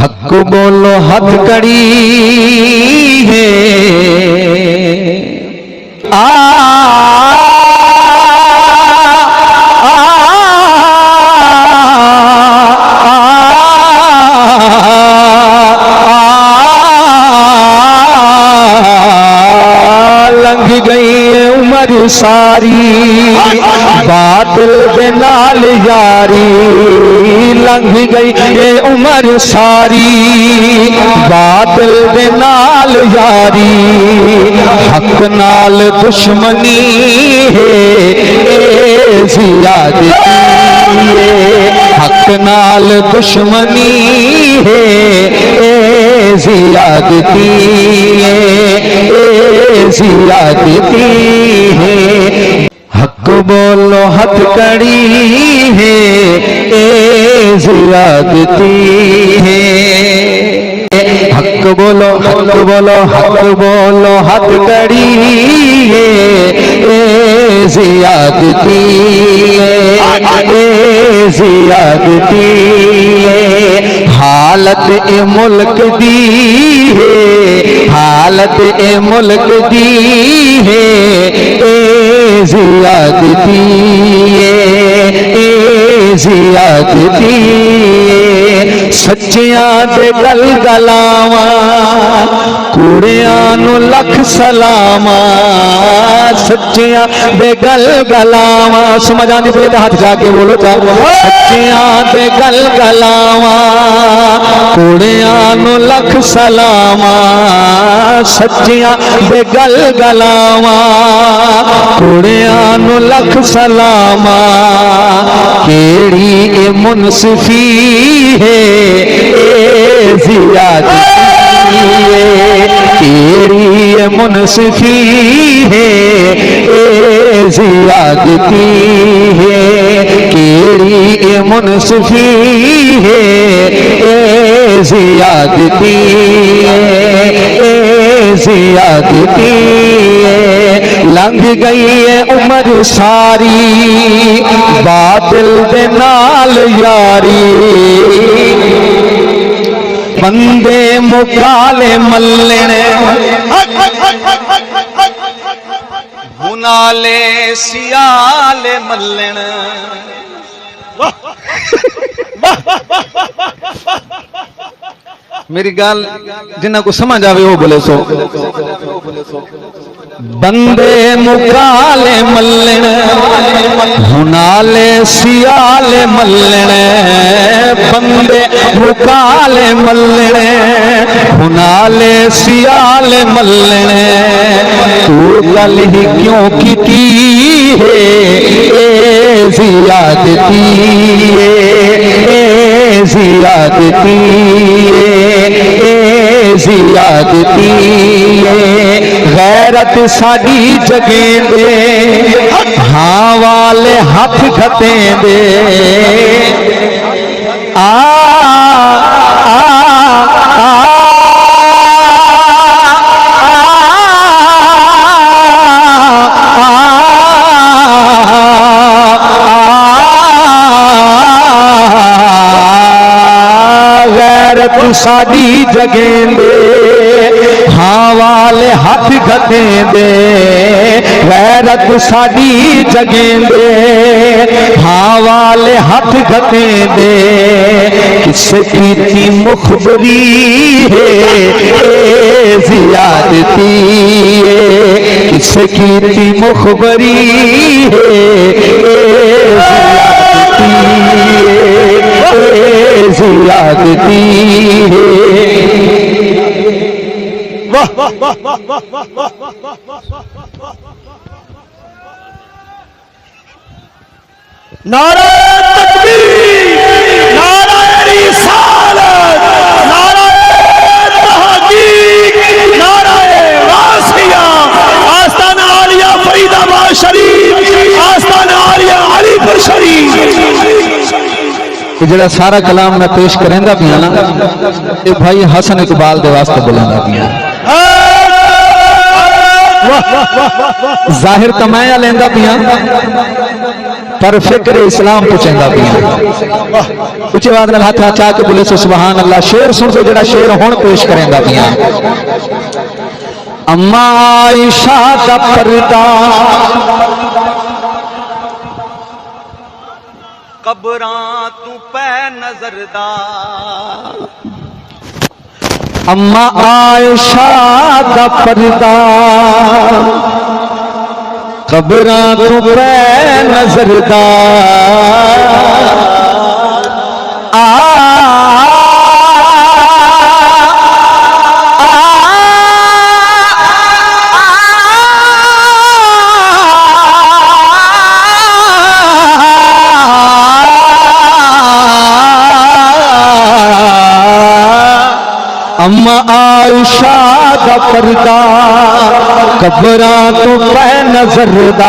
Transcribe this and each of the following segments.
हक बोलो हथकड़ी है लंघ गई उम्र सारी बादल दे नाल यारी, लंघ गई ये उम्र सारी बादल दे नाल यारी, हक नाल दुश्मनी है ज़ियादती है, हक नाल दुश्मनी है ज़ियादती है, ज़ियादती है। हक बोलो हथकड़ी है ज़ियादती है। हक बोलो हक बोलो हक बोलो हथकड़ी है ज़ियादती है, ज़ियादती है। हालत ए मुल्क दी है, हालत ए मुल्क दी है ज़ियादती है, ज़ियादती है। सच्चियां दे गल गलावा कूड़ियां नू लख सलामा, सच्चियां दे गल गलावा समझ आंदी फिर हाथ जाके बोलो चा। सच्चियां दे गल गलावा कूड़ियां नू लख सलामा, सच्चियां दे गल गलावा कूड़ियां नू लख सलामा। केड़ी ए मुनसिफी है ज़ियादती है, केड़ी ए मुनसिफी है ज़ियादती है, केड़ी ए मुनसिफी है ज़ियादती है, ज़ियादती है। लंघ गई है उम्र सारी बादल दे नाल यारी, बंदे मुकाले मल्लने हुनाले सियाले मल्लन। मेरी गाल जिन्ना को समझ आवे वो बोले सो। बंदे मुकाले मल्लन हुनाले सियाले मल्लन, बंदे मुकाले मल्लन हुनाले सियाले मल्लन। तू गल ही क्यों की है ज़ियादती है, ज़ियादती है, ज़ियादती है। गैरत साडी जगेंदे हाँ वाले हाथ खतेंदे आ गैरत साडी जगेंदे हाँ वाले हाथ खतेंदे, गैरत साडी जगेंदे हाँ वाले हाथ खतेंदे। किस की मुखबरी है ज़ियादती है, किस की मुखबरी है ज़ियादती है। वाह वाह वाह वाह वाह वाह वाह वाह वाह। नारा तकबीर, नारा रिसालत, नारा तहकीक, नारा वासिया। आस्ताना आलिया फरीदाबाद शरीफ, आस्ताना आलिया अलीपुर शरीफ। जरा सारा कलाम मैं पेश करेंदा पिया ना ये भाई हसन इकबाल दे वास्ते बोलेंदा पिया। जाहिर कमाया लेंदा पिया पर फिक्र इस्लाम पुछेंदा पिया उच्चे आवाज नाल हाथ चा के बोले सो सुभान अल्लाह। शेर सुन सो जेड़ा शेर हुण पेश करेंदा पिया। अम्मा आयशा दा पर्दा कबरां तू पै नजरदा। अम्मा आयशा दा पर्दा कबरां तू पै नजरदा। अम्मा आयशा दा पर्दा कबरां तो पै नजरदा।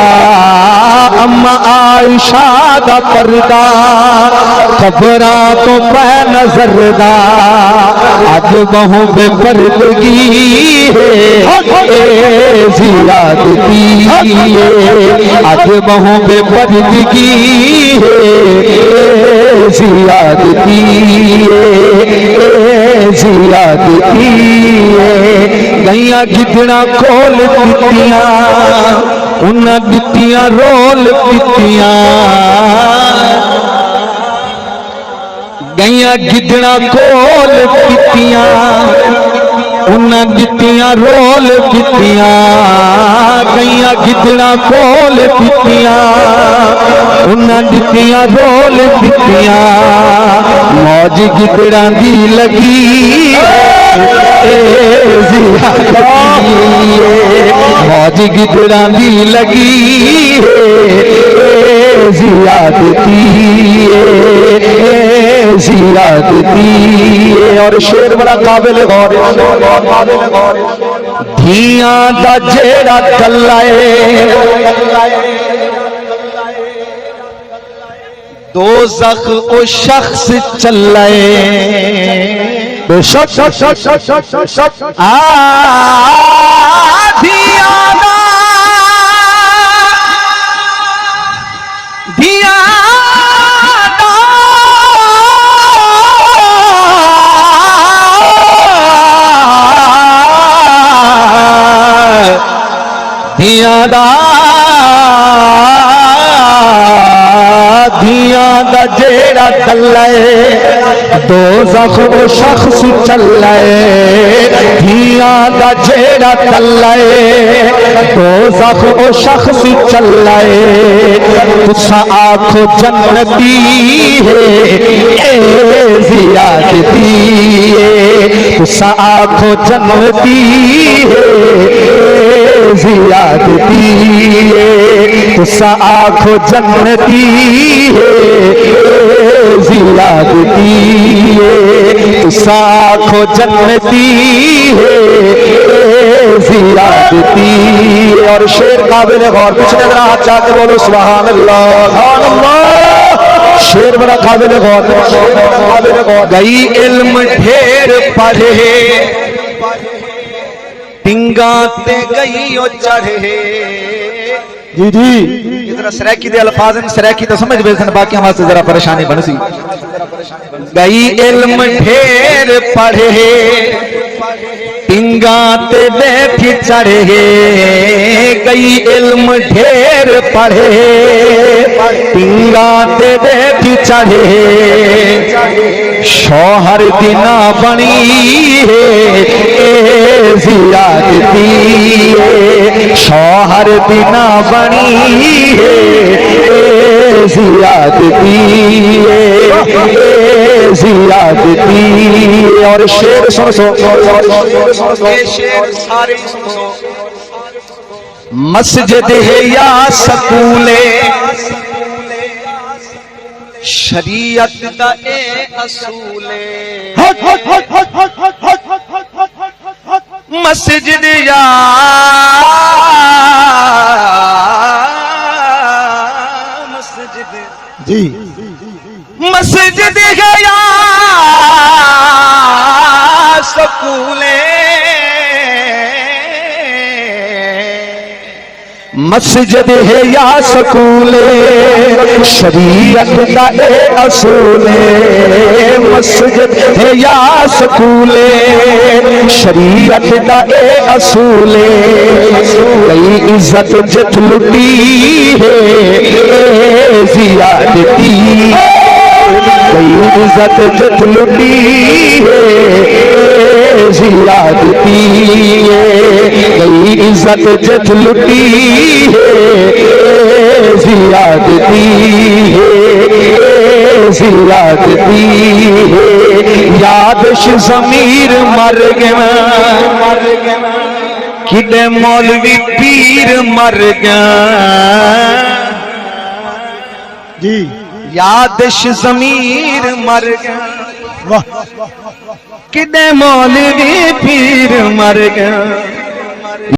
अम्मा आयशा दा पर्दा कबरां तो पै नजरदा। अज बहु बेपर्दगी ज़ियादती अज बहु बेपर्दगी ज़ियादती ज़ियादती। गैया गिदड़ा खोल दितियां उन्हां दितियां रोल दितियां। गैया गिदड़ा खोल दितियां उन्हां दितियां रोल दितियां। गैया गिदड़ा खोल दितियां उन्हां दितियां रोल दितियां। मौज गिदड़ा दी लगी मौज गिदड़ा दी लगी ज़ियादती ज़ियादती। और शेर बड़ा काबिल गौर। धियां दा जेड़ा कल्ला दोज़ख ओ शख्स चलाए। धियां दा जेड़ा चले दोज़ख ओ शख्स चले। धियां दा जेड़ा चले दोज़ख ओ शख्स चले। तुसा आखो जन्नती है ज़ियादती। तुसा आखो जन्नती है ज़ियादती। तुसा आखो जन्नती है ज़ियादती। तुसा आखो जन्नती है ज़ियादती। और शेर काबिल गौर। पिछले जरा हाथ जाके बोलो सुभान अल्लाह सुभान अल्लाह। शेर बड़ा काबिल गौर। गई इल्म ढेर पढ़े पिंगा ते गई ओ चढ़े। जी जी जरा सराकी दे अल्फाज हैं। सराकी तो समझ बेसन बाकी वास्ते जरा परेशानी बन सी। गई इल्म ढेर पढ़े पिंगा ते बैठी चढ़े। गई इल्म ढेर पढ़े पिंगा ते बैठी चढ़े। शौहर दिना बनी है ज़ियादती। शौहर दिना बनी है ज़ियादती ज़ियादती। और शेर सुन सो शेर सारे सुनो। मस्जिद है या सकूले शरीयत दा ए असूले। मस्जिद या मस्जिद जी मस्जिद है या सकूले। मस्जिद है या सकूल शरीयत दा ए असूल मस्जिद है या सकूल शरीयत दा ए असूल कई इज्जत जित लुटी है ज़ियादती कई इज्जत जित लुटी है ज़ियादती कई इज्जत जित लुटी है ज़ियादती ज़ियादती यादश ज़मीर मर गया किडे मौलवी पीर मर गया जी यादश ज़मीर मर गया वाह किडे मौलवी पीर मर गया